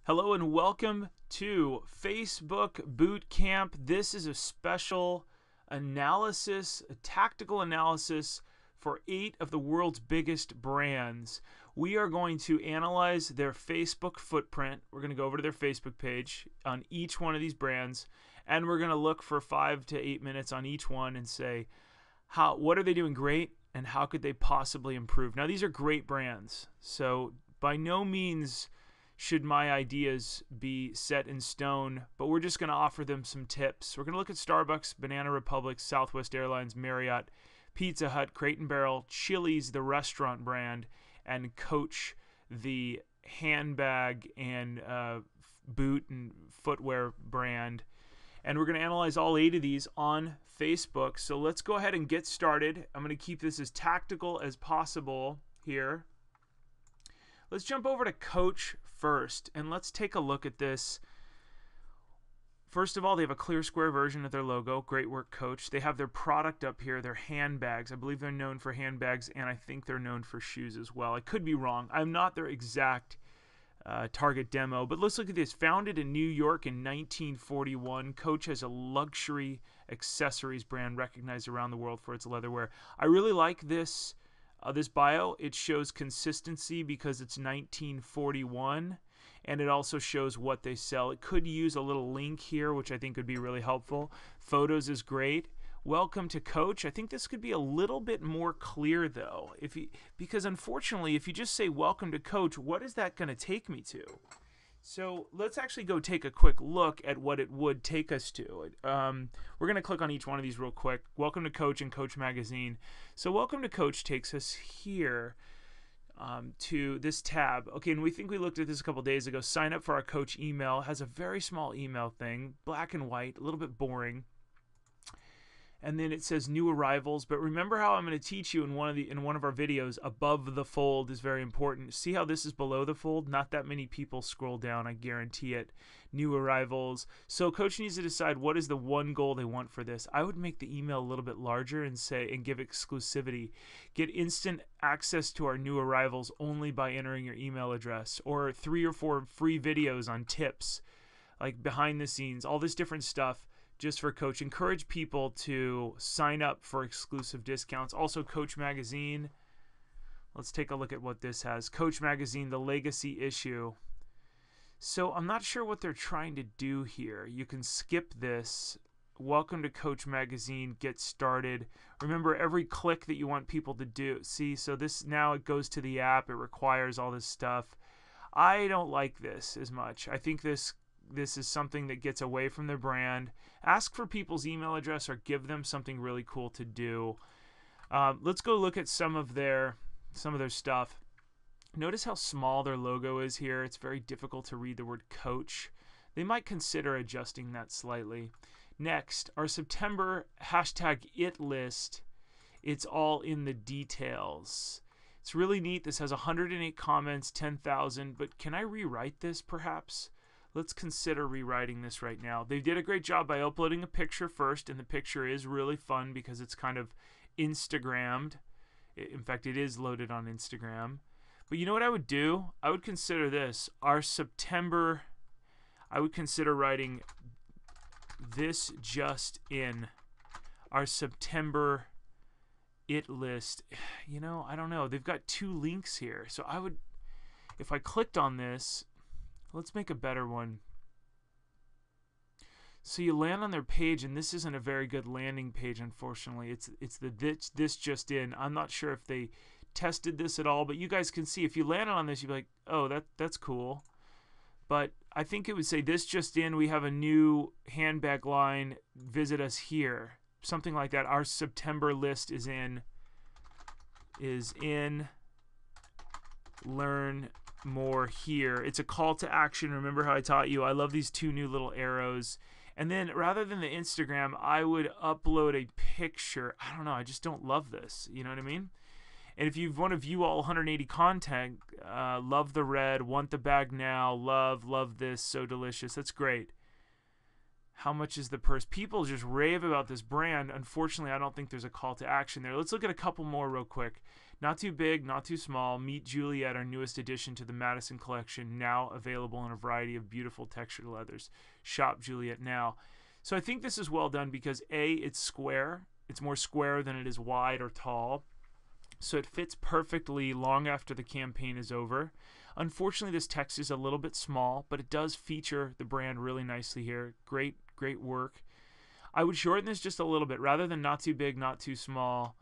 Hello and welcome to Facebook Boot Camp. This is a special analysis, a tactical analysis for 8 of the world's biggest brands. We are going to analyze their Facebook footprint. We're going to go over to their Facebook page on each one of these brands, and we're going to look for 5 to 8 minutes on each one and say, what are they doing great and how could they possibly improve? Now, these are great brands, so by no means should my ideas be set in stone, but we're just going to offer them some tips. We're going to look at Starbucks, Banana Republic, Southwest Airlines, Marriott, Pizza Hut, Crate & Barrel, Chili's, the restaurant brand, and Coach, the handbag and boot and footwear brand. And we're going to analyze all 8 of these on Facebook. So let's go ahead and get started. I'm going to keep this as tactical as possible here. Let's jump over to Coach first, and let's take a look at this. First of all, they have a clear square version of their logo. Great work, Coach. They have their product up here, their handbags. I believe they're known for handbags, and I think they're known for shoes as well. I could be wrong. I'm not their exact target demo, but let's look at this. Founded in New York in 1941, Coach has a luxury accessories brand recognized around the world for its leatherware. I really like this bio. It shows consistency because it's 1941, and it also shows what they sell. It could use a little link here, which I think would be really helpful. Photos is great. Welcome to Coach. I think this could be a little bit more clear, though, because unfortunately, if you just say welcome to Coach, what is that going to take me to? So let's actually go take a quick look at what it would take us to. We're going to click on each one of these real quick. Welcome to Coach and Coach Magazine. So Welcome to Coach takes us here to this tab. Okay, and we think we looked at this a couple days ago. Sign up for our Coach email. Has a very small email thing, black and white, a little bit boring. And then it says new arrivals. But remember how I'm going to teach you in one of our videos, above the fold is very important. See how this is below the fold? Not that many people scroll down, I guarantee it. New arrivals. So Coach needs to decide what is the one goal they want for this. I would make the email a little bit larger and give exclusivity. Get instant access to our new arrivals only by entering your email address, or 3 or 4 free videos on tips, like behind the scenes, all this different stuff. Just for Coach. Encourage people to sign up for exclusive discounts. Also, Coach Magazine. Let's take a look at what this has. Coach Magazine, the legacy issue. So I'm not sure what they're trying to do here. You can skip this. Welcome to Coach Magazine. Get started. Remember, every click that you want people to do. See, so this now it goes to the app. It requires all this stuff. I don't like this as much. I think this is something that gets away from their brand. Ask for people's email address or give them something really cool to do. Let's go look at some of their stuff. Notice how small their logo is here. It's very difficult to read the word Coach. They might consider adjusting that slightly. Next, our September #it list. It's all in the details. It's really neat. This has 108 comments, 10,000, but can I rewrite this perhaps? Let's consider rewriting this right now. They did a great job by uploading a picture first, and the picture is really fun because it's kind of Instagrammed. In fact, it is loaded on Instagram. But you know what I would do? I would consider this. Our September, I would consider writing this just in. Our September it list. You know, I don't know. They've got 2 links here. So I would, if I clicked on this, let's make a better one. So you land on their page, and this isn't a very good landing page, unfortunately. It's the this just in. I'm not sure if they tested this at all, but you guys can see if you landed on this, you'd be like, oh, that's cool. But I think it would say this just in. We have a new handbag line. Visit us here. Something like that. Our September list is in. Learn more here. It's a call to action. Remember how I taught you? I love these 2 new little arrows. And then rather than the Instagram, I would upload a picture. I don't know. I just don't love this. You know what I mean? And if you want to view all 180 content, love the red, want the bag now, love this, so delicious. That's great. How much is the purse? People just rave about this brand. Unfortunately, I don't think there's a call to action there. Let's look at a couple more real quick. Not too big, not too small. Meet Juliet, our newest addition to the Madison collection, now available in a variety of beautiful textured leathers. Shop Juliet now. So I think this is well done because A, it's square. It's more square than it is wide or tall. So it fits perfectly long after the campaign is over. Unfortunately, this text is a little bit small, but it does feature the brand really nicely here. Great, great work. I would shorten this just a little bit. Rather than not too big, not too small,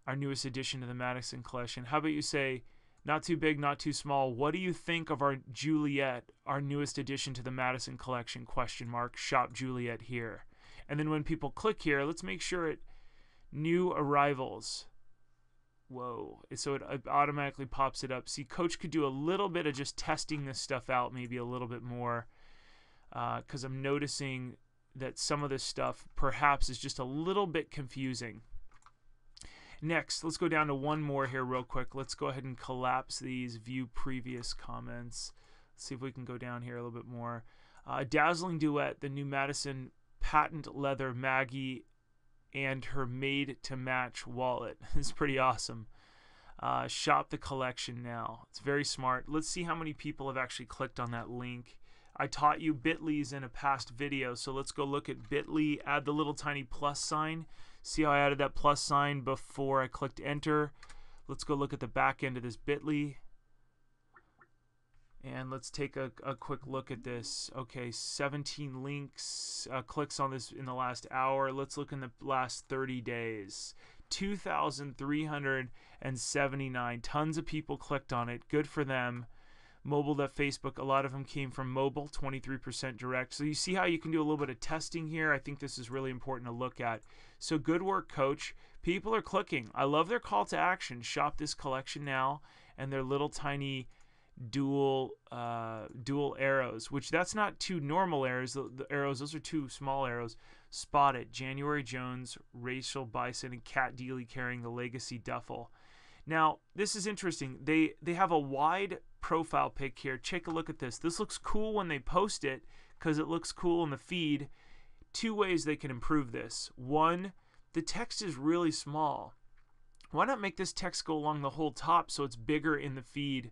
our newest addition to the Madison collection. How about you say, not too big, not too small. What do you think of our Juliet, our newest addition to the Madison collection? Question mark. Shop Juliet here. And then when people click here, let's make sure it new arrivals. Whoa. So it automatically pops it up. See, Coach could do a little bit of just testing this stuff out, maybe a little bit more, because I'm noticing that some of this stuff perhaps is just a little bit confusing. Next, let's go down to one more here real quick. Let's go ahead and collapse these, view previous comments. Let's see if we can go down here a little bit more. Dazzling Duet, the new Madison patent leather Maggie and her made-to-match wallet. It's pretty awesome. Shop the collection now. It's very smart. Let's see how many people have actually clicked on that link. I taught you Bitly's in a past video, so let's go look at Bitly. Add the little tiny plus sign. See how I added that plus sign before I clicked enter? Let's go look at the back end of this Bitly. And let's take a quick look at this. Okay, 17 links, clicks on this in the last hour. Let's look in the last 30 days. 2,379. Tons of people clicked on it. Good for them. Mobile.Facebook, a lot of them came from mobile, 23% direct. So you see how you can do a little bit of testing here. I think this is really important to look at. So good work, Coach. People are clicking. I love their call to action. Shop this collection now, and their little tiny dual arrows, which that's not two normal arrows. The arrows, those are two small arrows. Spot it. January Jones, Rachel Bison, and Kat Deely carrying the Legacy duffel. Now, this is interesting. They have a wide profile pic here. Take a look at this. This looks cool when they post it because it looks cool in the feed. Two ways they can improve this. One, the text is really small. Why not make this text go along the whole top so it's bigger in the feed?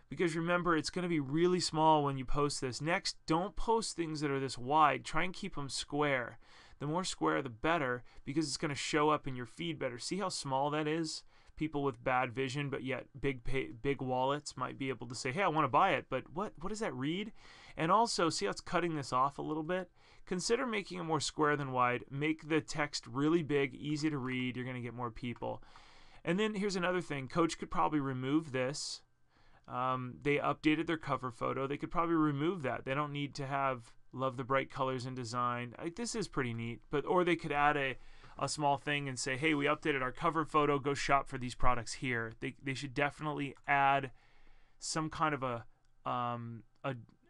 Because remember, it's going to be really small when you post this. Next, don't post things that are this wide. Try and keep them square. The more square, the better, because it's going to show up in your feed better. See how small that is? People with bad vision, but yet big wallets might be able to say, hey, I want to buy it, but what does that read? And also, see how it's cutting this off a little bit? Consider making it more square than wide. Make the text really big, easy to read. You're going to get more people. And then here's another thing. Coach could probably remove this. They updated their cover photo. They could probably remove that. They don't need to have love the bright colors and design. This is pretty neat. Or they could add a small thing and say, hey, we updated our cover photo. Go shop for these products here. They should definitely add some kind of a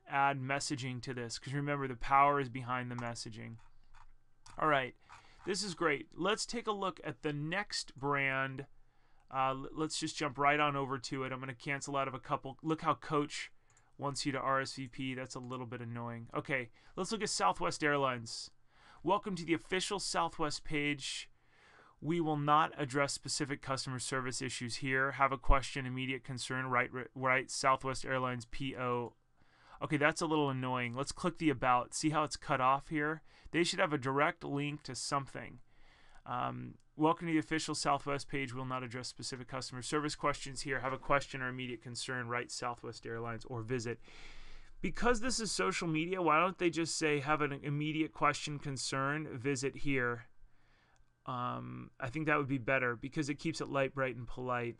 add messaging to this, because remember, the power is behind the messaging. All right, this is great. Let's take a look at the next brand. Let's just jump right on over to it. I'm going to cancel out of a couple. Look how Coach wants you to RSVP. That's a little bit annoying. Okay, let's look at Southwest Airlines. Welcome to the official Southwest page. We will not address specific customer service issues here. Have a question, immediate concern, write Southwest Airlines PO. Okay, that's a little annoying. Let's click the About. See how it's cut off here? They should have a direct link to something. Welcome to the official Southwest page. We'll not address specific customer service questions here. Have a question or immediate concern, write Southwest Airlines or visit. Because this is social media, why don't they just say, have an immediate question, concern, visit here? I think that would be better because it keeps it light, bright, and polite.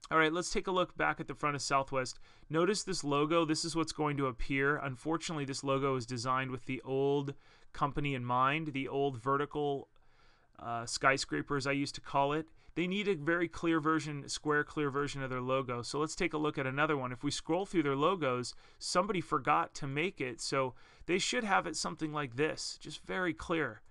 All right, let's take a look back at the front of Southwest. Notice this logo. This is what's going to appear. Unfortunately, this logo is designed with the old company in mind, the old vertical skyscrapers, I used to call it. They need a very clear version, square, clear version of their logo. So let's take a look at another one. If we scroll through their logos, somebody forgot to make it. So they should have it something like this, just very clear.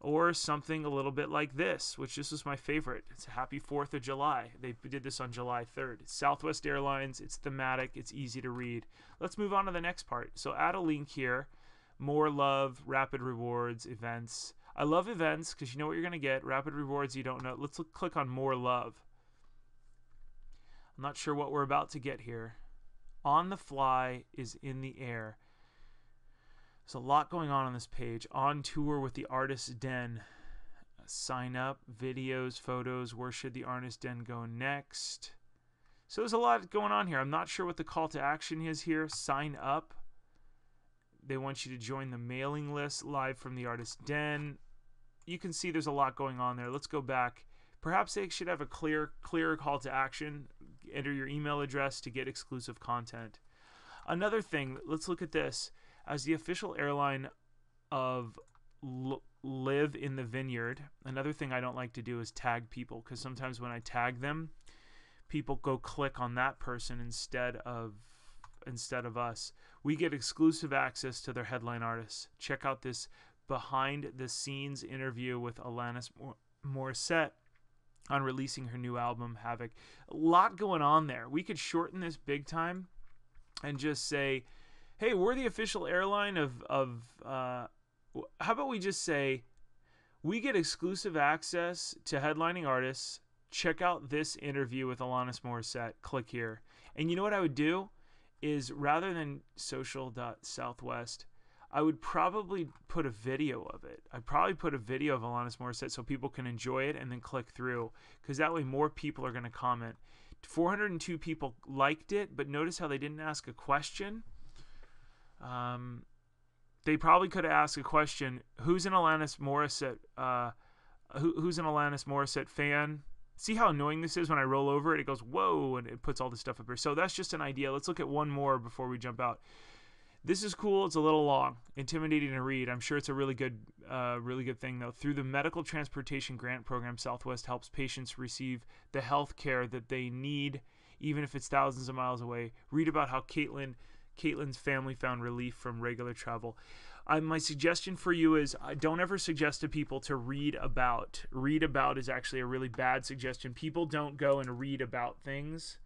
Or something a little bit like this, which this is my favorite. It's a Happy 4th of July. They did this on July 3rd. It's Southwest Airlines. It's thematic. It's easy to read. Let's move on to the next part. So add a link here. More love, rapid rewards, events. I love events because you know what you're going to get. Rapid rewards you don't know. Let's click on more love. I'm not sure what we're about to get here. On the fly is in the air. There's a lot going on this page. On tour with the Artist's Den. Sign up, videos, photos. Where should the Artist's Den go next? So there's a lot going on here. I'm not sure what the call to action is here. Sign up. They want you to join the mailing list live from the Artist's Den. You can see there's a lot going on there. Let's go back. Perhaps they should have a clearer call to action. Enter your email address to get exclusive content. Another thing, let's look at this. As the official airline of Live in the Vineyard, another thing I don't like to do is tag people, because sometimes when I tag them, people go click on that person instead of us. We get exclusive access to their headline artists. Check out this behind the scenes interview with Alanis Morissette on releasing her new album Havoc. A lot going on there. We could shorten this big time and just say, hey, we're the official airline of how about we just say we get exclusive access to headlining artists. Check out this interview with Alanis Morissette. Click here. And you know what I would do is, rather than social.southwest, I would probably put a video of it. I'd probably put a video of Alanis Morissette so people can enjoy it and then click through, because that way more people are going to comment. 402 people liked it, but notice how they didn't ask a question. They probably could have asked a question: who's an Alanis Morissette? Who's an Alanis Morissette fan? See how annoying this is when I roll over it? It goes, whoa, and it puts all this stuff up here. So that's just an idea. Let's look at one more before we jump out. This is cool. It's a little long, intimidating to read. I'm sure it's a really good thing, though. Through the Medical Transportation Grant Program, Southwest helps patients receive the health care that they need, even if it's thousands of miles away. Read about how Caitlin's family found relief from regular travel. My suggestion for you is, don't ever suggest to people to read about. Read about is actually a really bad suggestion. People don't go and read about things.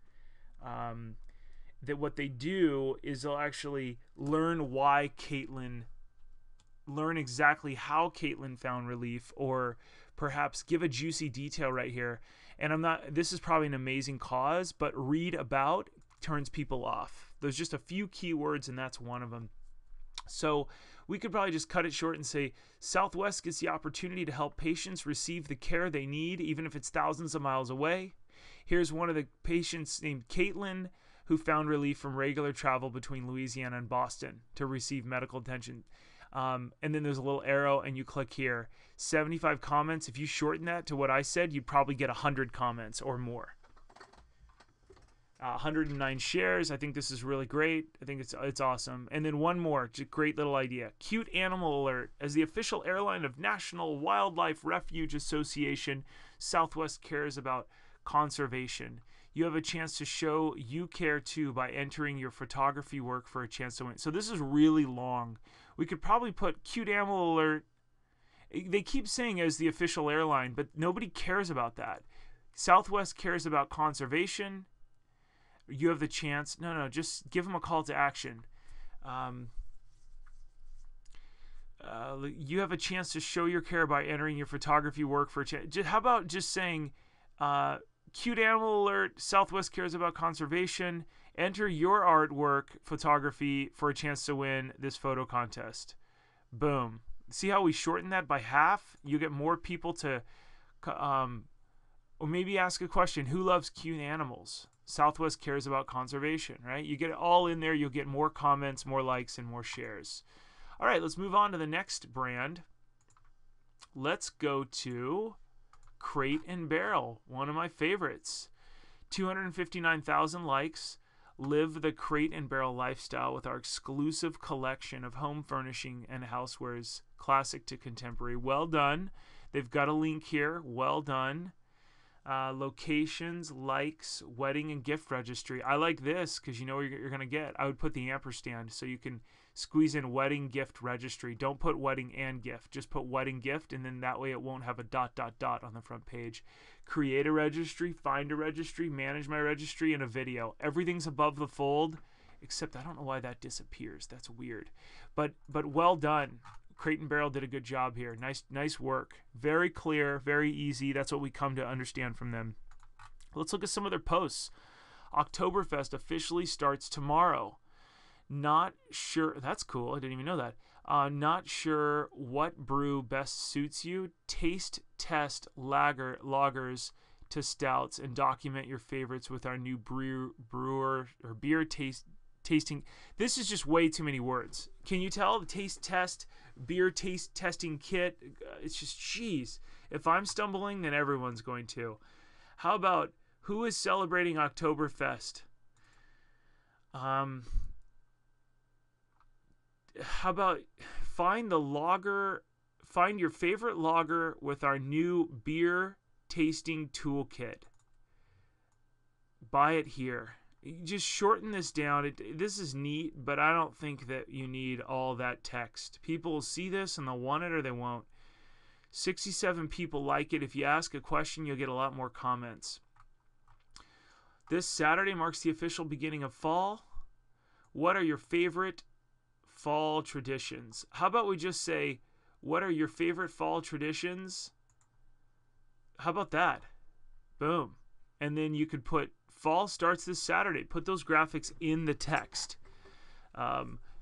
That what they do is they'll actually learn exactly how Caitlin found relief, or perhaps give a juicy detail right here. And this is probably an amazing cause, but read about turns people off. There's just a few keywords, and that's one of them. So we could probably just cut it short and say, Southwest gets the opportunity to help patients receive the care they need, even if it's thousands of miles away. Here's one of the patients named Caitlin, who found relief from regular travel between Louisiana and Boston to receive medical attention. And then there's a little arrow, and you click here. 75 comments. If you shorten that to what I said, you'd probably get 100 comments or more. 109 shares. I think this is really great. I think it's awesome. And then one more, just great little idea. Cute animal alert. As the official airline of National Wildlife Refuge Association, Southwest cares about conservation. You have a chance to show you care too by entering your photography work for a chance to win. So this is really long. We could probably put cute animal alert. They keep saying as the official airline, but nobody cares about that. Southwest cares about conservation. You have the chance. No, just give them a call to action. You have a chance to show your care by entering your photography work for a chance. How about just saying, cute animal alert, Southwest cares about conservation. Enter your artwork photography for a chance to win this photo contest. Boom. See how we shorten that by half? You get more people to, or maybe ask a question. Who loves cute animals? Southwest cares about conservation, right? You get it all in there. You'll get more comments, more likes, and more shares. All right, let's move on to the next brand. Let's go to Crate and Barrel, one of my favorites. 259,000 likes. Live the Crate and Barrel lifestyle with our exclusive collection of home furnishing and housewares, classic to contemporary. Well done. They've got a link here. Well done. Locations, likes, wedding and gift registry. I like this because you know what you're going to get. I would put the ampersand so you can squeeze in wedding gift registry. Don't put wedding and gift. Just put wedding gift, and then that way it won't have a ... on the front page. Create a registry, find a registry, manage my registry, and a video. Everything's above the fold, except I don't know why that disappears. That's weird. But well done. Crate and Barrel did a good job here. Nice work. Very clear, very easy. That's what we come to understand from them. Let's look at some of their posts. Oktoberfest officially starts tomorrow. Not sure. That's cool. I didn't even know that. Not sure what brew best suits you. Taste test lagers to stouts and document your favorites with our new brewer or beer tasting. This is just way too many words. Can you tell? The taste test, beer taste testing kit. It's just, geez. If I'm stumbling, then everyone's going to. How about who is celebrating Oktoberfest? How about find your favorite lager with our new beer tasting toolkit. Buy it here. You just shorten this down. This is neat, but I don't think that you need all that text. People will see this and they'll want it or they won't. 67 people like it. If you ask a question, you'll get a lot more comments. This Saturday marks the official beginning of fall. What are your favorite fall traditions? How about we just say, what are your favorite fall traditions? How about that? Boom. And then you could put fall starts this Saturday. Put those graphics in the text.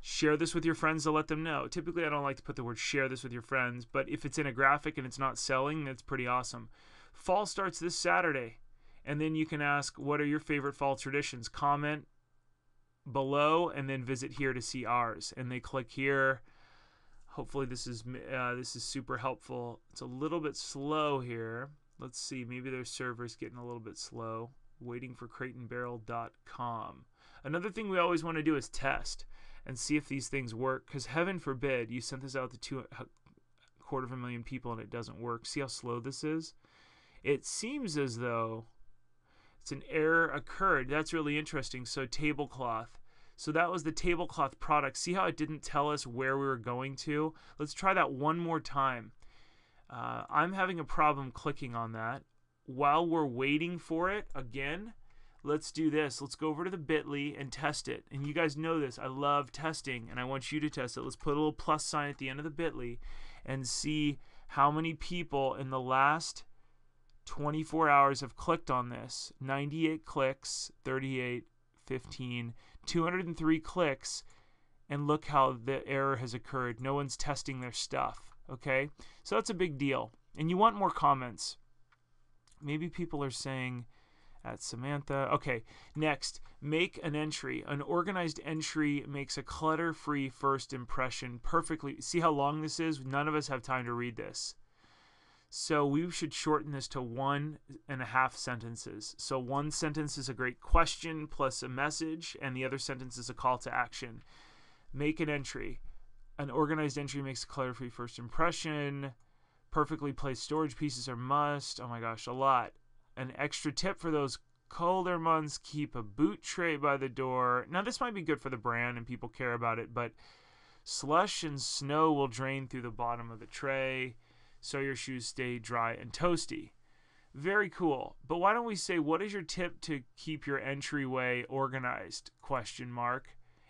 Share this with your friends to let them know. Typically, I don't like to put the word share this with your friends, but if it's in a graphic and it's not selling, that's pretty awesome. Fall starts this Saturday. And then you can ask, what are your favorite fall traditions? Comment below and then visit here to see ours. And they click here. Hopefully this is super helpful. It's a little bit slow here. Let's see, maybe their server's getting a little bit slow. Waiting for crateandbarrel.com. Another thing we always want to do is test and see if these things work, because heaven forbid you sent this out to 250,000 people and it doesn't work. See how slow this is? It seems as though it's an error occurred. That's really interesting. So tablecloth. So that was the tablecloth product. See how it didn't tell us where we were going to? Let's try that one more time. I'm having a problem clicking on that. While we're waiting for it, again, let's do this. Let's go over to the bit.ly and test it. And you guys know this. I love testing, and I want you to test it. Let's put a little plus sign at the end of the bit.ly and see how many people in the last 24 hours have clicked on this. 98 clicks, 38, 15, 203 clicks, and look how the error has occurred. No one's testing their stuff, okay? So that's a big deal. And you want more comments. Maybe people are saying at Samantha. Okay, next, make an entry. An organized entry makes a clutter-free first impression perfectly. See how long this is? None of us have time to read this. So we should shorten this to 1.5 sentences. So one sentence is a great question plus a message, and the other sentence is a call to action. Make an entry. An organized entry makes a clutter-free first impression. Perfectly placed storage pieces are must. Oh my gosh, a lot. An extra tip for those colder months, keep a boot tray by the door. Now this might be good for the brand and people care about it, but slush and snow will drain through the bottom of the tray, so your shoes stay dry and toasty. Very cool. But why don't we say, what is your tip to keep your entryway organized? ?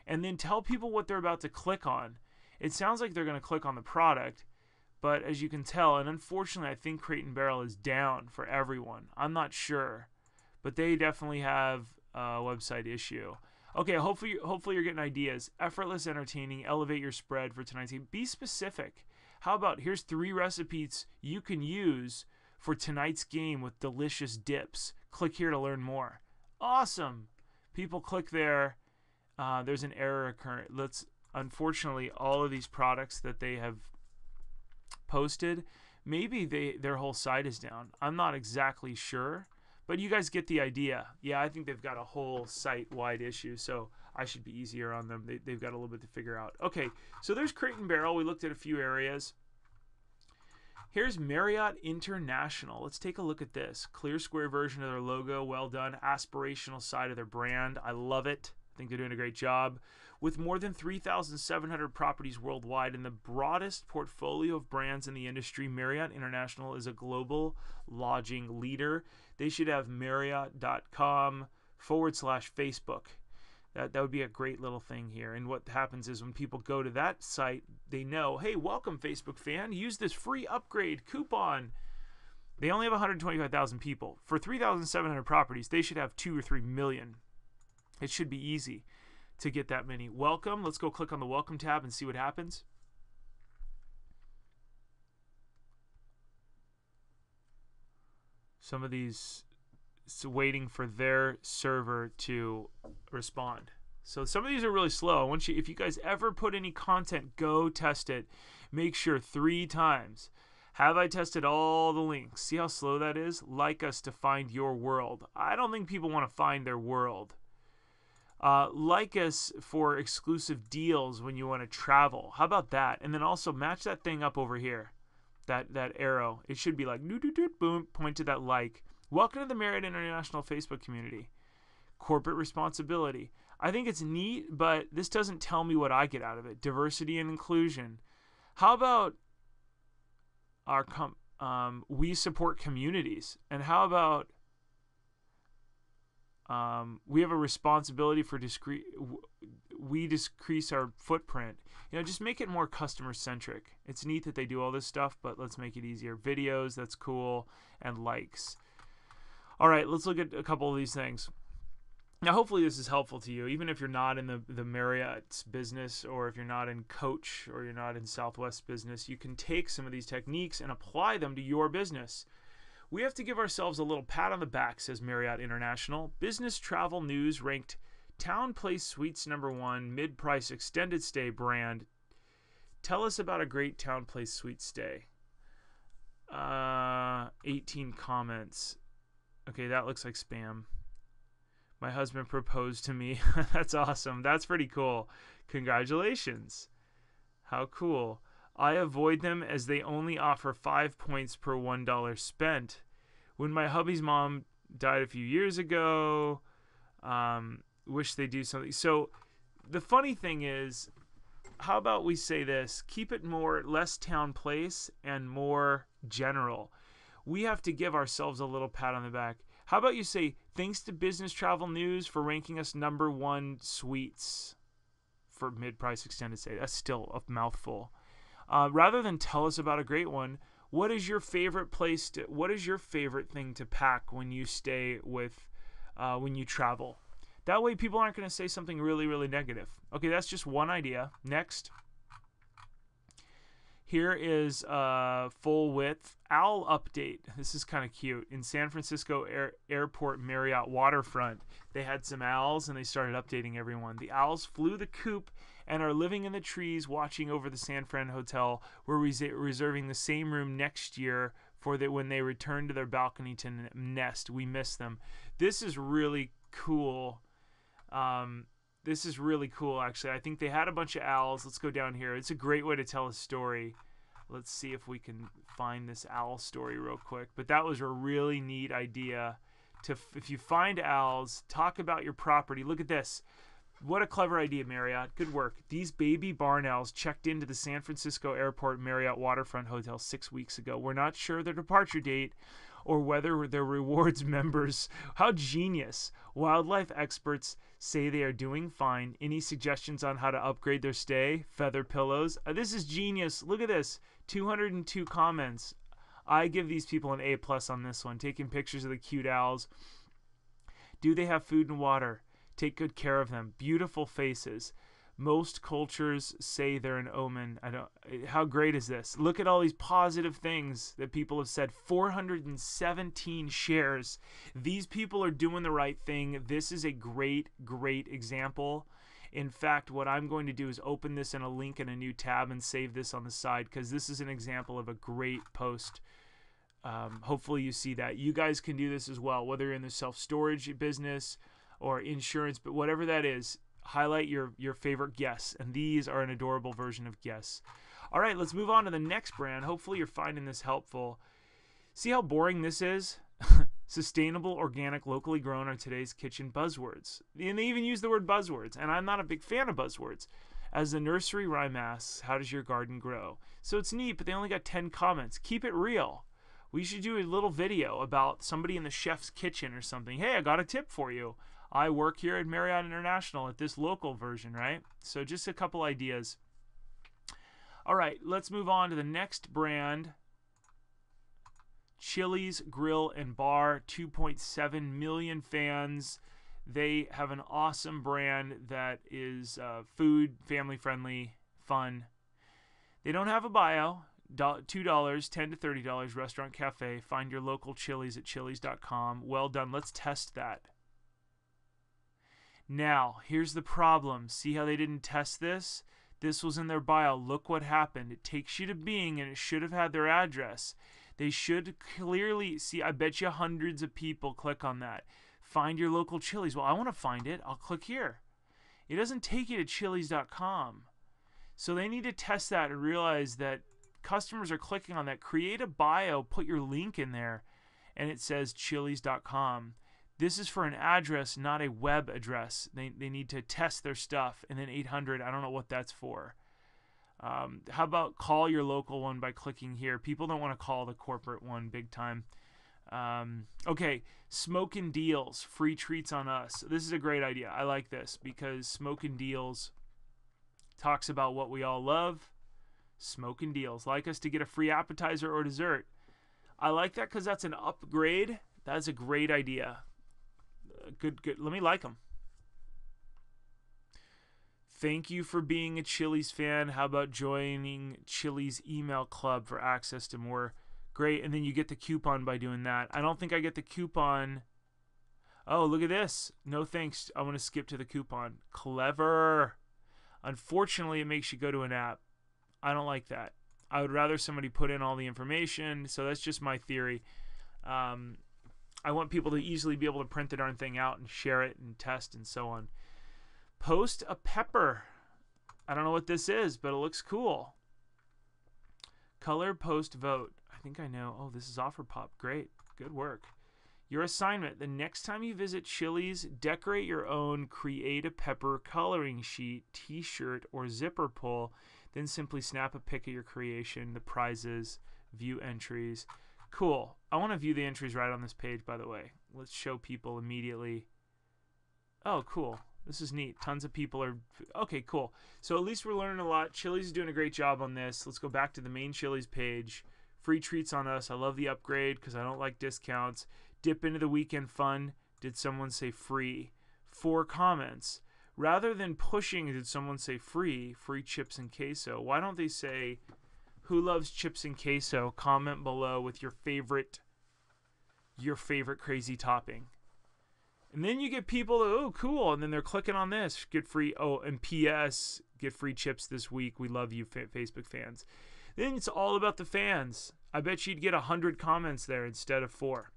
And then tell people what they're about to click on. It sounds like they're going to click on the product, but as you can tell, and unfortunately I think Crate and Barrel is down for everyone. I'm not sure, but they definitely have a website issue. Okay, hopefully you're getting ideas. Effortless, entertaining, elevate your spread for tonight's game. Be specific. How about, here's 3 recipes you can use for tonight's game with delicious dips. Click here to learn more. Awesome. People click there. There's an error occurring. Unfortunately, all of these products that they have posted, maybe their whole site is down. I'm not exactly sure, but you guys get the idea. Yeah, I think they've got a whole site-wide issue, so I should be easier on them. They've got a little bit to figure out. Okay, so there's Crate and Barrel. We looked at a few areas. Here's Marriott International. Let's take a look at this. Clear square version of their logo. Well done. Aspirational side of their brand. I love it. I think they're doing a great job. With more than 3,700 properties worldwide and the broadest portfolio of brands in the industry, Marriott International is a global lodging leader. They should have Marriott.com/Facebook. That would be a great little thing here. And what happens is when people go to that site, they know, hey, welcome Facebook fan, use this free upgrade coupon. They only have 125,000 people. For 3,700 properties, they should have 2 or 3 million It should be easy to get that many. Welcome. Let's go click on the welcome tab and see what happens. Some of these, it's waiting for their server to respond. So some of these are really slow. I want you, if you guys ever put any content, go test it. Make sure 3 times. Have I tested all the links? See how slow that is? Like us to find your world. I don't think people want to find their world. Like us for exclusive deals when you want to travel. How about that? And then also match that thing up over here. That arrow. It should be like, boom, point to that like. Welcome to the Marriott International Facebook community. Corporate responsibility. I think it's neat, but this doesn't tell me what I get out of it. Diversity and inclusion. How about our we support communities? And how about we have a responsibility for we decrease our footprint. You know, just make it more customer centric. It's neat that they do all this stuff, but let's make it easier. Videos, that's cool, and likes. All right, let's look at a couple of these things. Now, hopefully this is helpful to you, even if you're not in the Marriott's business, or if you're not in Coach, or you're not in Southwest business. You can take some of these techniques and apply them to your business. We have to give ourselves a little pat on the back, says Marriott International. Business Travel News ranked Town Place Suites #1 mid-price extended stay brand. Tell us about a great Town Place suite stay. 18 comments. Okay, that looks like spam. My husband proposed to me. That's awesome. That's pretty cool. Congratulations. How cool. I avoid them as they only offer 5 points per $1 spent. When my hubby's mom died a few years ago, wish they do something. So the funny thing is, how about we say this? Keep it less town place and more general. We have to give ourselves a little pat on the back. How about you say, thanks to Business Travel News for ranking us #1 suites for mid-price extended stay. That's still a mouthful. Rather than tell us about a great one, what is your favorite place what is your favorite thing to pack when you stay with, when you travel? That way people aren't going to say something really, really negative. Okay, that's just one idea. Next. Here is a full width owl update. This is kind of cute. In San Francisco Airport Marriott waterfront, they had some owls and they started updating everyone. The owls flew the coop and are living in the trees watching over the San Fran Hotel. We're reserving the same room next year for when they return to their balcony to nest. We miss them. This is really cool. This is really cool, actually. I think they had a bunch of owls. Let's go down here. It's a great way to tell a story. Let's see if we can find this owl story real quick. But that was a really neat idea. If you find owls, talk about your property. Look at this. What a clever idea, Marriott. Good work. These baby barn owls checked into the San Francisco Airport Marriott Waterfront Hotel 6 weeks ago. We're not sure their departure date or whether they're rewards members. How genius. Wildlife experts say they are doing fine. Any suggestions on how to upgrade their stay? Feather pillows. This is genius. Look at this. 202 comments. I give these people an A+ on this one. Taking pictures of the cute owls. Do they have food and water? Take good care of them. Beautiful faces. Most cultures say they're an omen. How great is this? Look at all these positive things that people have said. 417 shares. These people are doing the right thing. This is a great, great example. In fact, what I'm going to do is open this in a link in a new tab and save this on the side, because this is an example of a great post. Hopefully you see that. You guys can do this as well, whether you're in the self-storage business or insurance, but whatever that is. Highlight your favorite guests, and these are an adorable version of guests. All right, let's move on to the next brand. Hopefully you're finding this helpful. See how boring this is? Sustainable, organic, locally grown are today's kitchen buzzwords. And they even use the word buzzwords, and I'm not a big fan of buzzwords. As the nursery rhyme asks, how does your garden grow? So it's neat, but they only got 10 comments. Keep it real. We should do a little video about somebody in the chef's kitchen or something. Hey, I got a tip for you. I work here at Marriott International at this local version, right? So just a couple ideas. All right, let's move on to the next brand. Chili's Grill and Bar, 2.7 million fans. They have an awesome brand that is food, family friendly, fun. They don't have a bio. $2, $10 to $30, restaurant cafe. Find your local Chili's at chili's.com. Well done. Let's test that. Now, here's the problem. See how they didn't test this? This was in their bio. Look what happened. It takes you to Bing, and it should have had their address. They should clearly see. I bet you hundreds of people click on that. Find your local Chili's. Well, I want to find it. I'll click here. It doesn't take you to chili's.com. So they need to test that and realize that customers are clicking on that. Create a bio, put your link in there, and it says chili's.com. This is for an address, not a web address. They need to test their stuff. And then 800, I don't know what that's for. How about call your local one by clicking here? People don't want to call the corporate one big time. Okay, Smokin' Deals, free treats on us. This is a great idea. I like this because Smokin' Deals talks about what we all love. Smokin' Deals. Like us to get a free appetizer or dessert. I like that because that's an upgrade. That's a great idea. Good. Let me like them. Thank you for being a Chili's fan. How about joining Chili's email club for access to more? Great. And then you get the coupon by doing that. I don't think I get the coupon. Oh, look at this. No thanks. I want to skip to the coupon. Clever. Unfortunately, it makes you go to an app. I don't like that. I would rather somebody put in all the information. So that's just my theory. I want people to easily be able to print the darn thing out and share it and test and so on. Post a pepper. I don't know what this is, but it looks cool. Color, post, vote. I think I know. Oh, this is OfferPop. Great. Good work. Your assignment. The next time you visit Chili's, decorate your own Create a Pepper coloring sheet, t-shirt, or zipper pull. Then simply snap a pic of your creation, the prizes, view entries. Cool. I want to view the entries right on this page, by the way. Let's show people immediately. Oh, cool. This is neat. Tons of people are... Okay, cool. So at least we're learning a lot. Chili's is doing a great job on this. Let's go back to the main Chili's page. Free treats on us. I love the upgrade because I don't like discounts. Dip into the weekend fun. Did someone say free? 4 comments. Rather than pushing, did someone say free? Free chips and queso. Why don't they say... Who loves chips and queso? Comment below with your favorite crazy topping. And then you get people, oh, cool. And then they're clicking on this. Get free, oh, and P.S. Get free chips this week. We love you, Facebook fans. Then it's all about the fans. I bet you'd get 100 comments there instead of 4.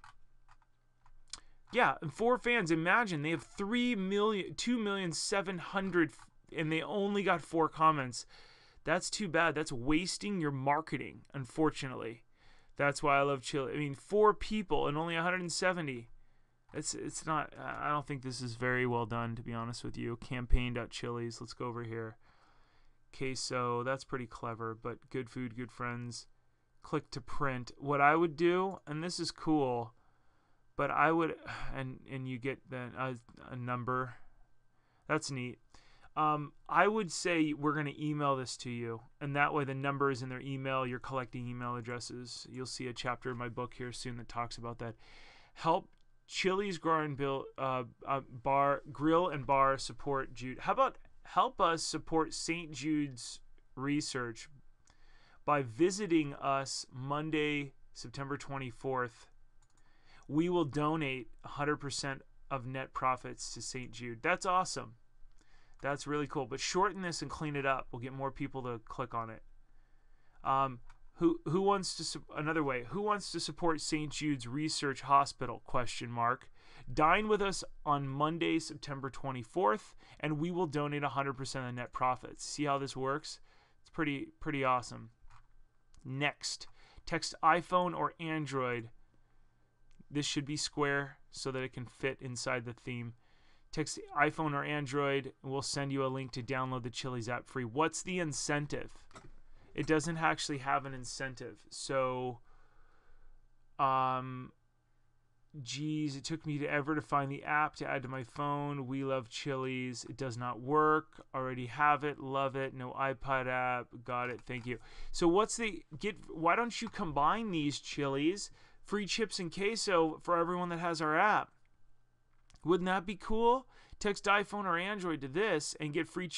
Yeah, and 4 fans. Imagine they have 2,700,000 and they only got 4 comments. That's too bad. That's wasting your marketing, unfortunately. That's why I love Chili. I mean, 4 people and only 170. It's not. I don't think this is very well done, to be honest with you. Campaign.chili's. Let's go over here. Queso. That's pretty clever, but good food, good friends. Click to print. What I would do, and this is cool, but I would, and you get then a number. That's neat. I would say we're going to email this to you, and that way the number is in their email. You're collecting email addresses. You'll see a chapter in my book here soon that talks about that. Help Chili's Grill and Bar support Jude. How about help us support St. Jude's research by visiting us Monday, September 24th. We will donate 100% of net profits to St. Jude. That's awesome. That's really cool. But shorten this and clean it up. We'll get more people to click on it. Who wants to another way? Who wants to support St. Jude's Research Hospital? ? Dine with us on Monday, September 24th, and we will donate 100% of the net profits. See how this works? It's pretty awesome. Next, text iPhone or Android. This should be square so that it can fit inside the theme. Text iPhone or Android, and we'll send you a link to download the Chili's app free. What's the incentive? It doesn't actually have an incentive. So, geez, it took me ever to find the app to add to my phone. We love Chili's. It does not work. Already have it. Love it. No iPod app. Got it. Thank you. So why don't you combine these Chili's? Free chips and queso for everyone that has our app. Wouldn't that be cool? Text iPhone or Android to this and get free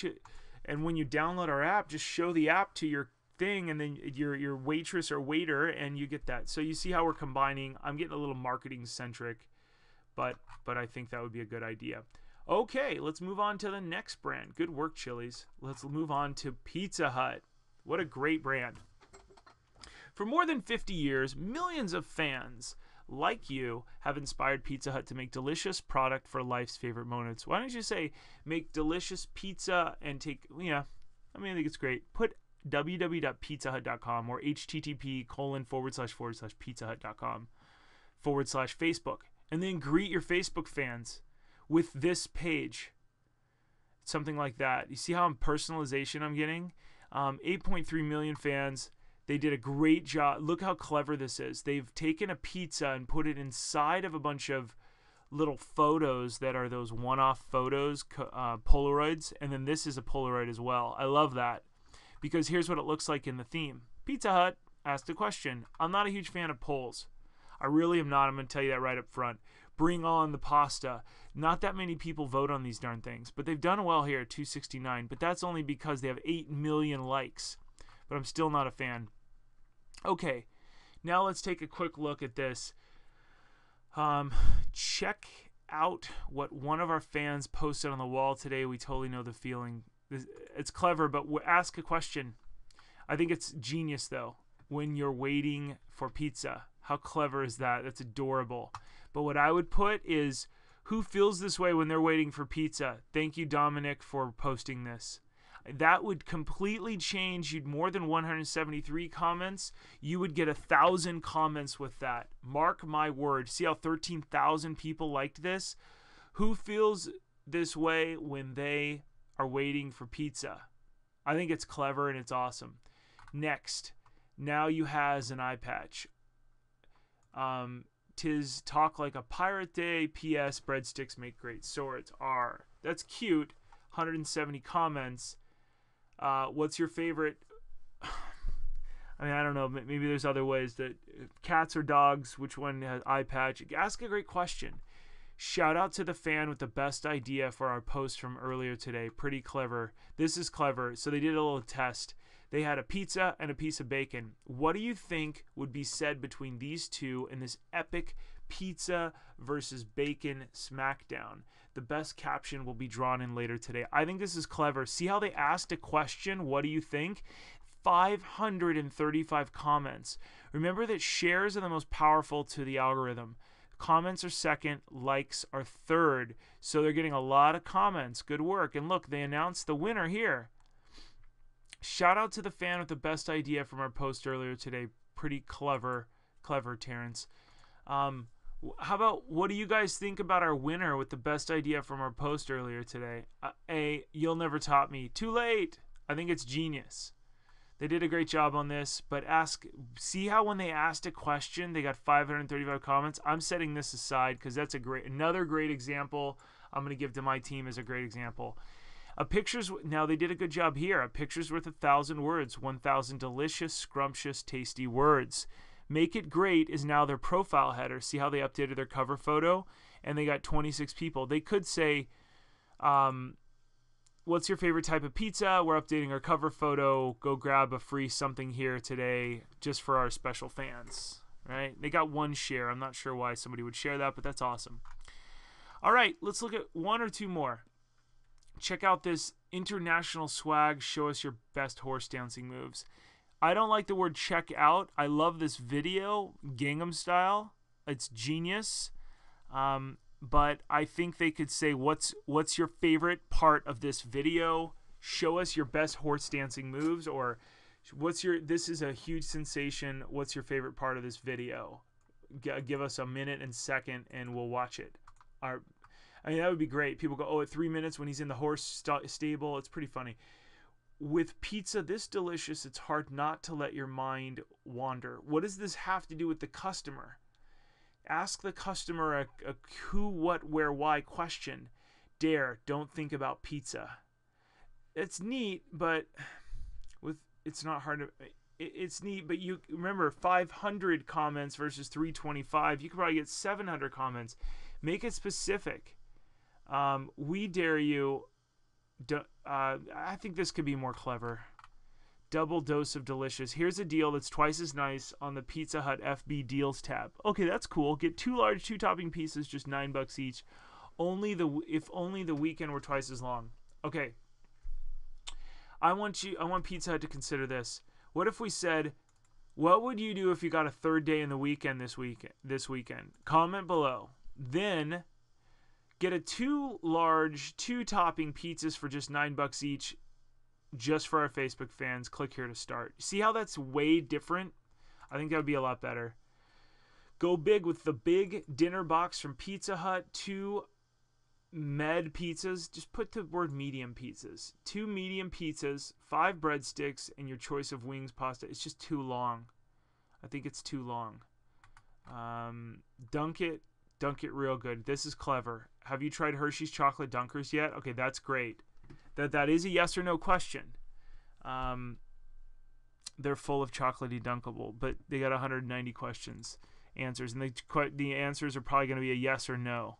and when you download our app, just show the app to your thing and then your waitress or waiter and you get that. So you see how we're combining. I'm getting a little marketing centric, but I think that would be a good idea. Okay, let's move on to the next brand. Good work, Chili's. Let's move on to Pizza Hut. What a great brand. For more than 50 years, millions of fans like you have inspired Pizza Hut to make delicious product for life's favorite moments. Why don't you say make delicious pizza and take, yeah, I mean, I think it's great. Put www.pizzahut.com or http://pizzahut.com/Facebook and then greet your Facebook fans with this page. Something like that. You see how personalization I'm getting? 8.3 million fans. They did a great job. Look how clever this is. They've taken a pizza and put it inside of a bunch of little photos that are those one-off photos, Polaroids, and then this is a Polaroid as well. I love that because here's what it looks like in the theme. Pizza Hut asked a question. I'm not a huge fan of polls. I really am not. I'm going to tell you that right up front. Bring on the pasta. Not that many people vote on these darn things, but they've done well here at 269, but that's only because they have 8 million likes, but I'm still not a fan. Okay, now let's take a quick look at this. Check out what one of our fans posted on the wall today. We totally know the feeling. It's clever, but ask a question. I think it's genius, though, when you're waiting for pizza. How clever is that? That's adorable. But what I would put is, who feels this way when they're waiting for pizza? Thank you, Dominic, for posting this. That would completely change. You'd more than 173 comments. You would get 1,000 comments with that. Mark my word. See how 13,000 people liked this? Who feels this way when they are waiting for pizza? I think it's clever and it's awesome. Next, now you has an eye patch. Tis talk like a pirate day. P.S. Breadsticks make great swords. R. That's cute. 170 comments. What's your favorite? I mean, I don't know. Maybe there's other ways that cats or dogs. Which one has eye patch? Ask a great question. Shout out to the fan with the best idea for our post from earlier today. Pretty clever. This is clever. So they did a little test. They had a pizza and a piece of bacon. What do you think would be said between these two in this epic pizza versus bacon smackdown? The best caption will be drawn in later today. I think this is clever. See how they asked a question? What do you think? 535 comments. Remember that shares are the most powerful to the algorithm. Comments are second, likes are third. So they're getting a lot of comments. Good work. And look, they announced the winner here. Shout out to the fan with the best idea from our post earlier today. Pretty clever, Terrence. How about, what do you guys think about our winner with the best idea from our post earlier today? A, you'll never top me. Too late. I think it's genius. They did a great job on this, but see how when they asked a question, they got 535 comments? I'm setting this aside because that's another great example I'm going to give to my team as a great example. Now they did a good job here. A picture's worth 1,000 words. 1,000 delicious, scrumptious, tasty words. Make It Great is now their profile header. See how they updated their cover photo? And they got 26 people. They could say, what's your favorite type of pizza? We're updating our cover photo. Go grab a free something here today just for our special fans. Right? They got one share. I'm not sure why somebody would share that, but that's awesome. All right, let's look at one or two more. Check out this international swag. Show us your best horse dancing moves. I don't like the word check out. I love this video, Gangnam Style. It's genius. But I think they could say, what's your favorite part of this video? Show us your best horse dancing moves, or this is a huge sensation. What's your favorite part of this video? Give us a minute and second and we'll watch it. I mean, that would be great. People go, oh, at 3 minutes when he's in the horse stable. It's pretty funny. With pizza this delicious, it's hard not to let your mind wander. What does this have to do with the customer? Ask the customer a who, what, where, why question. Don't think about pizza. It's neat, but it's not hard to... It's neat, but you remember 500 comments versus 325. You could probably get 700 comments. Make it specific. We dare you. I think this could be more clever. Double dose of delicious. Here's a deal that's twice as nice on the Pizza Hut FB deals tab. Okay, that's cool. Get 2 large 2 topping pieces, just $9 each. If only the weekend were twice as long. Okay. I want Pizza Hut to consider this. What if we said, what would you do if you got a third day in the weekend this weekend? Comment below. Then get a 2 large 2 topping pizzas for just $9 each, just for our Facebook fans. Click here to start. See how that's way different? I think that would be a lot better. Go big with the big dinner box from Pizza Hut. 2 med pizzas. Just put the word medium pizzas. 2 medium pizzas, 5 breadsticks, and your choice of wings, pasta. It's just too long. I think it's too long. Dunk it real good. This is clever. Have you tried Hershey's chocolate dunkers yet? Okay, that's great. That is a yes or no question. They're full of chocolatey dunkable, but they got 190 answers, and the answers are probably going to be a yes or no.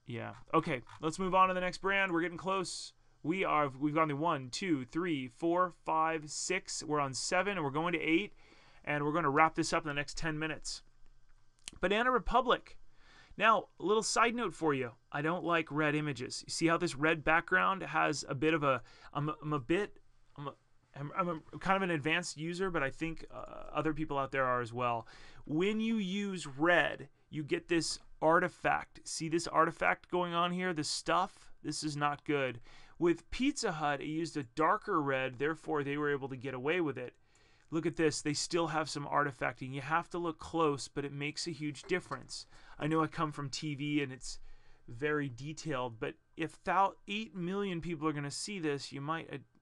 Yeah. Okay, let's move on to the next brand. We're getting close. We've gone to 1, 2, 3, 4, 5, 6. We're on 7, and we're going to 8, and we're going to wrap this up in the next 10 minutes. Banana Republic. Now, a little side note for you. I don't like red images. You see how this red background has a bit of a... I'm kind of an advanced user, but I think other people out there are as well. When you use red, you get this artifact. See this artifact going on here? This stuff? This is not good. With Pizza Hut, it used a darker red, therefore they were able to get away with it. Look at this. They still have some artifacting. You have to look close, but it makes a huge difference. I know I come from TV and it's very detailed, but if 8 million people are going to see this,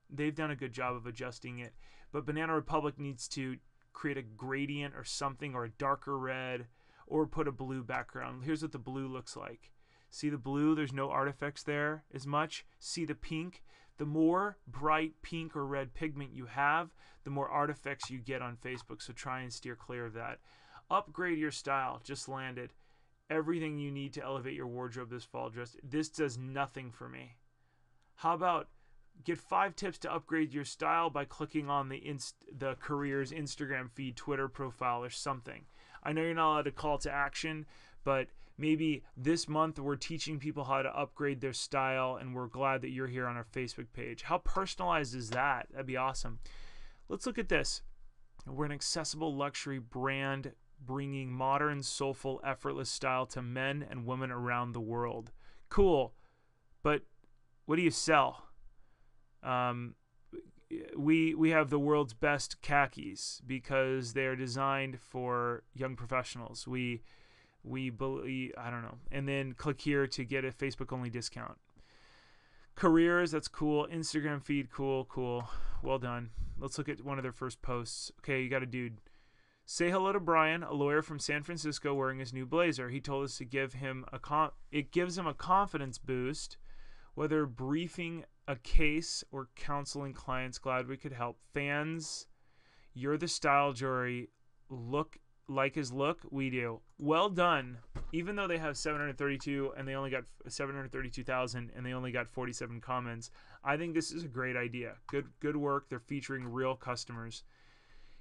they've done a good job of adjusting it. But Banana Republic needs to create a gradient or something, or a darker red, or put a blue background. Here's what the blue looks like. See the blue? There's no artifacts there as much. See the pink? The more bright pink or red pigment you have, the more artifacts you get on Facebook. So try and steer clear of that. Upgrade your style. Just landed. Everything you need to elevate your wardrobe this fall. This does nothing for me. How about get 5 tips to upgrade your style by clicking on the careers Instagram feed, Twitter profile, or something. I know you're not allowed to call to action, but maybe this month we're teaching people how to upgrade their style, and we're glad that you're here on our Facebook page. How personalized is that? That'd be awesome. Let's look at this. We're an accessible luxury brand bringing modern, soulful, effortless style to men and women around the world. Cool, but what do you sell? We have the world's best khakis because they are designed for young professionals. We believe, I don't know. And then click here to get a Facebook only discount. Careers, that's cool. Instagram feed, cool. Well done. Let's look at one of their first posts. Okay, you got a dude. Say hello to Brian, a lawyer from San Francisco wearing his new blazer. He told us to give him it gives him a confidence boost, whether briefing a case or counseling clients. Glad we could help. Fans, you're the style jury. Like his look, we do. Well done. Even though they have 732 and they only got 732,000 and they only got 47 comments, I think this is a great idea. Good work. They're featuring real customers.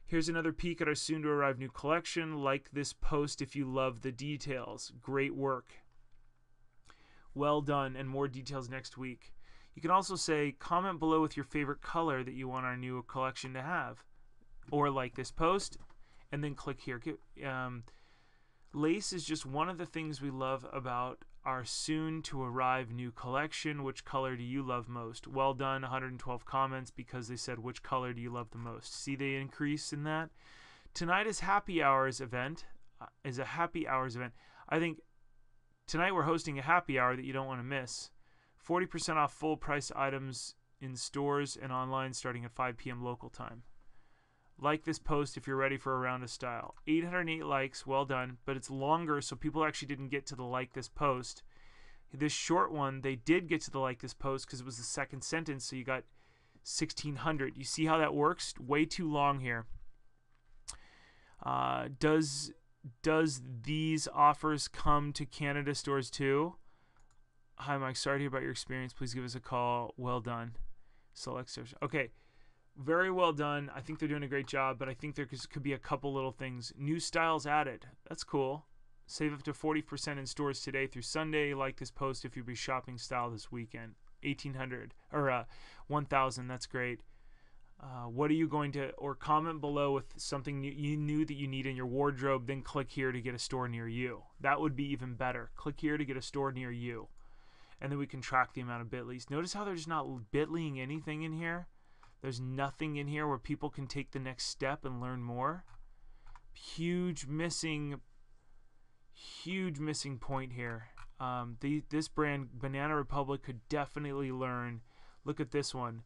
Here's another peek at our soon to arrive new collection. Like this post if you love the details. Great work. Well done, and more details next week. You can also say, comment below with your favorite color that you want our new collection to have. Or like this post, and then click here. Lace is just one of the things we love about our soon to arrive new collection. Which color do you love most? Well done, 112 comments because they said which color do you love the most. See the increase in that? Tonight is a happy hours event. I think tonight we're hosting a happy hour that you don't want to miss. 40% off full price items in stores and online starting at 5 p.m. local time. Like this post if you're ready for a round of style. 808 likes, well done, but it's longer, so people actually didn't get to the like this post. This short one, they did get to the like this post because it was the second sentence, so you got 1,600. You see how that works? Way too long here. Does does these offers come to Canada stores too? Hi, Mike. Sorry to hear about your experience. Please give us a call. Well done. Select stores. Okay. Very well done. I think they're doing a great job, but I think there could be a couple little things. New styles added. That's cool. Save up to 40% in stores today through Sunday. Like this post if you'll be shopping style this weekend. 1,800 or 1,000. That's great. What are you going to, or comment below with something you knew that you need in your wardrobe, then click here to get a store near you. That would be even better. Click here to get a store near you. And then we can track the amount of Bitleys. Notice how there's not Bitlying anything in here? There's nothing in here where people can take the next step and learn more. Huge missing point here. This brand, Banana Republic, could definitely learn. Look at this one.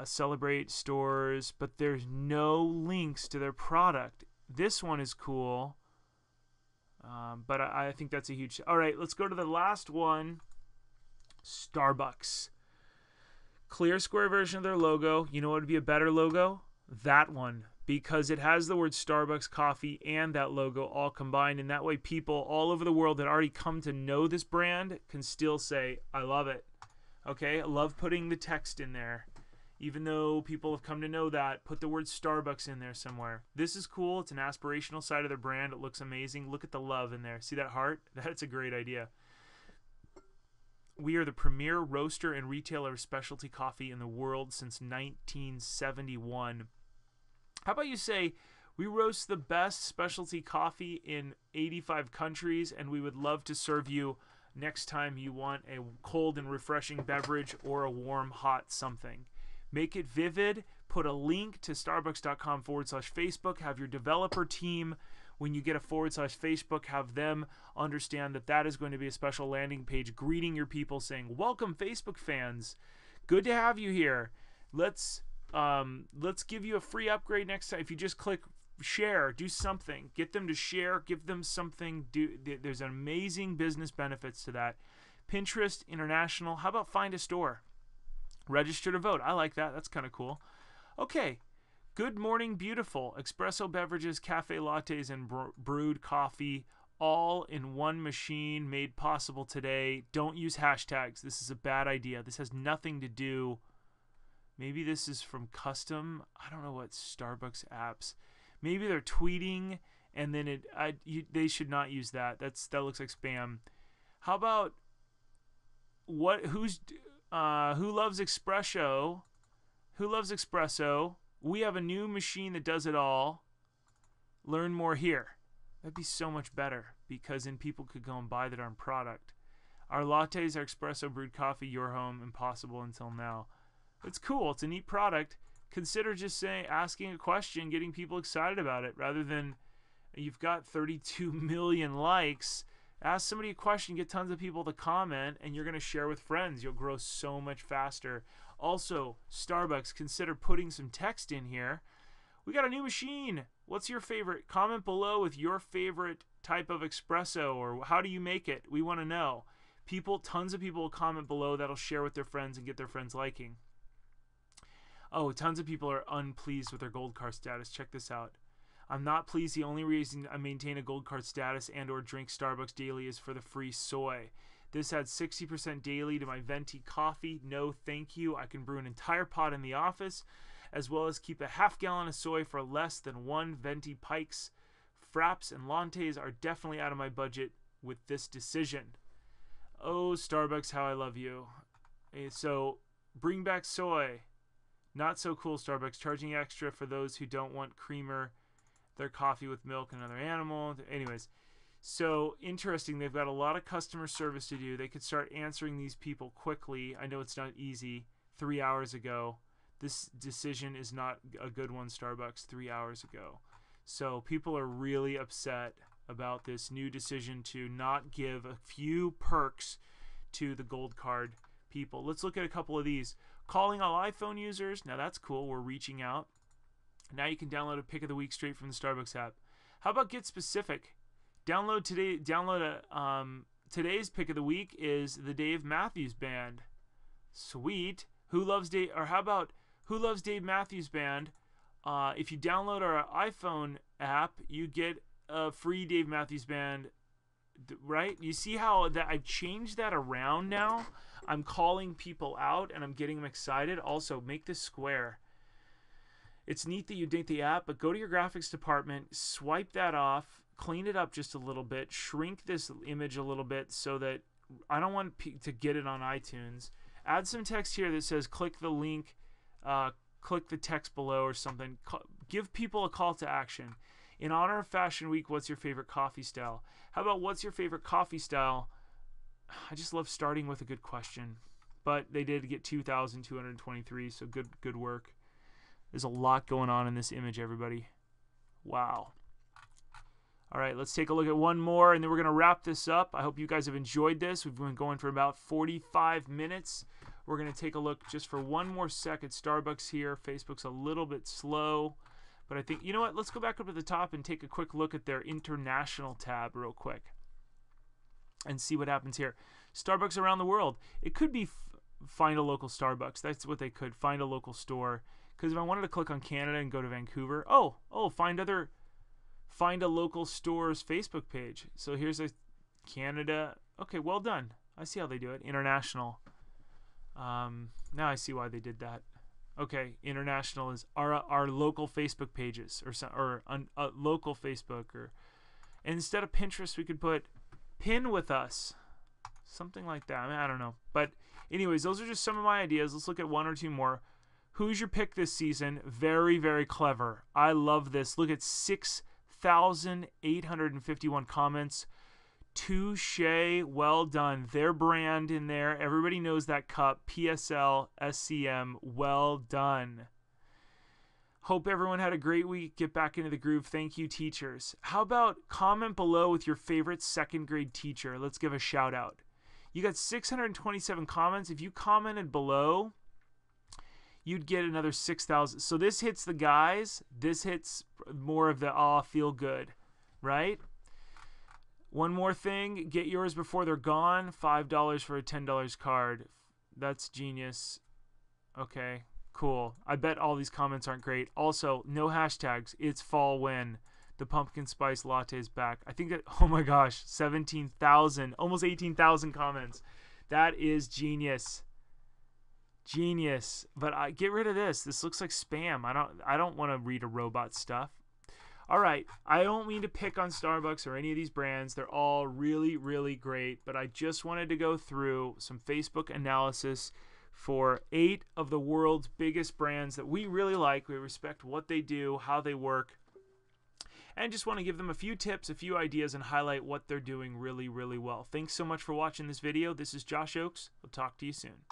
Celebrate stores, but there's no links to their product. This one is cool, but I think that's a huge... All right, let's go to the last one. Starbucks. Clear square version of their logo. You know what would be a better logo? That one, because it has the word Starbucks coffee and that logo all combined, and that way people all over the world that already come to know this brand can still say, I love it. Okay, I love putting the text in there. Even though people have come to know that, put the word Starbucks in there somewhere. This is cool. It's an aspirational side of their brand. It looks amazing. Look at the love in there. See that heart? That's a great idea. We are the premier roaster and retailer of specialty coffee in the world since 1971. How about you say, we roast the best specialty coffee in 85 countries, and we would love to serve you next time you want a cold and refreshing beverage or a warm, hot something. Make it vivid. Put a link to starbucks.com/Facebook. Have your developer team, when you get a /Facebook, have them understand that that is going to be a special landing page greeting your people saying, welcome Facebook fans. Good to have you here. Let's give you a free upgrade next time. If you just click share, do something. Get them to share. Give them something. There's amazing business benefits to that. Pinterest International. How about find a store? Register to vote. I like that. That's kind of cool. Okay. Good Morning Beautiful. Espresso beverages, cafe lattes, and brewed coffee all in one machine made possible today. Don't use hashtags. This is a bad idea. This has nothing to do. Maybe this is from custom. I don't know what Starbucks apps. Maybe they're tweeting and then they should not use that. That looks like spam. How about who loves espresso? Who loves espresso? We have a new machine that does it all. Learn more here. That'd be so much better because then people could go and buy the darn product. Our lattes are espresso brewed coffee, your home, impossible until now. It's cool. It's a neat product. Consider just asking a question, getting people excited about it rather than you've got 32 million likes. Ask somebody a question, get tons of people to comment, and you're going to share with friends. You'll grow so much faster. Also, Starbucks, consider putting some text in here. We got a new machine. What's your favorite? Comment below with your favorite type of espresso or how do you make it? We want to know. Tons of people will comment below that'll share with their friends and get their friends liking. Oh, tons of people are unpleased with their gold card status. Check this out. I'm not pleased. The only reason I maintain a gold card status and or drink Starbucks daily is for the free soy. This adds 60% daily to my venti coffee. No, thank you. I can brew an entire pot in the office, as well as keep a half gallon of soy for less than one venti pikes. Fraps and lattes are definitely out of my budget with this decision. Oh, Starbucks, how I love you. So, bring back soy. Not so cool, Starbucks. Charging extra for those who don't want creamer, their coffee with milk and another animal. Anyways, so interesting. They've got a lot of customer service to do. They could start answering these people quickly. I know it's not easy. 3 hours ago. This decision is not a good one, Starbucks, 3 hours ago. So people are really upset about this new decision to not give a few perks to the gold card people. Let's look at a couple of these. Calling all iPhone users. Now that's cool. We're reaching out. Now you can download a pick of the week straight from the Starbucks app. How about get specific? Today's pick of the week is the Dave Matthews Band. Sweet. Who loves Dave? Or how about who loves Dave Matthews Band? If you download our iPhone app, you get a free Dave Matthews Band, right? You see how that I've changed that around now? I'm calling people out and I'm getting them excited. Also, make this square. It's neat that you dink the app, but go to your graphics department, swipe that off, clean it up just a little bit, shrink this image a little bit so that I don't want to get it on iTunes. Add some text here that says click the link, click the text below or something. Give people a call to action. In honor of Fashion Week, what's your favorite coffee style? How about what's your favorite coffee style? I just love starting with a good question. But they did get 2,223, so good work. There's a lot going on in this image, everybody. Wow. All right, let's take a look at one more, and then we're going to wrap this up. I hope you guys have enjoyed this. We've been going for about 45 minutes. We're going to take a look just for one more sec at Starbucks here. Facebook's a little bit slow, but I think, you know what? Let's go back up to the top and take a quick look at their international tab real quick and see what happens here. Starbucks around the world. It could be find a local Starbucks. That's what they could. Find a local store. Because if I wanted to click on Canada and go to Vancouver, find a local store's Facebook page. So here's a Canada. Okay, well done. I see how they do it. International. Now I see why they did that. Okay, international is our local Facebook pages or local Facebook and instead of Pinterest we could put pin with us, something like that. I mean, I don't know, but anyways, those are just some of my ideas. Let's look at one or two more. Who's your pick this season? Very, very clever. I love this. Look at 6,851 comments. Touche, well done. Their brand in there. Everybody knows that cup. PSL, SCM, well done. Hope everyone had a great week. Get back into the groove. Thank you, teachers. How about comment below with your favorite second grade teacher? Let's give a shout out. You got 627 comments. If you commented below, you'd get another 6,000. So this hits the guys. This hits more of the feel good, right? One more thing. Get yours before they're gone. $5 for a $10 card. That's genius. Okay, cool. I bet all these comments aren't great. Also, no hashtags. It's fall when. The pumpkin spice latte is back. I think that, oh my gosh, 17,000, almost 18,000 comments. That is genius. Genius. But get rid of this. This looks like spam. I don't want to read a robot stuff. All right. I don't mean to pick on Starbucks or any of these brands. They're all really, really great. But I just wanted to go through some Facebook analysis for 8 of the world's biggest brands that we really like. We respect what they do, how they work, and just want to give them a few tips, a few ideas, and highlight what they're doing really, really well. Thanks so much for watching this video. This is Josh Oakes. We'll talk to you soon.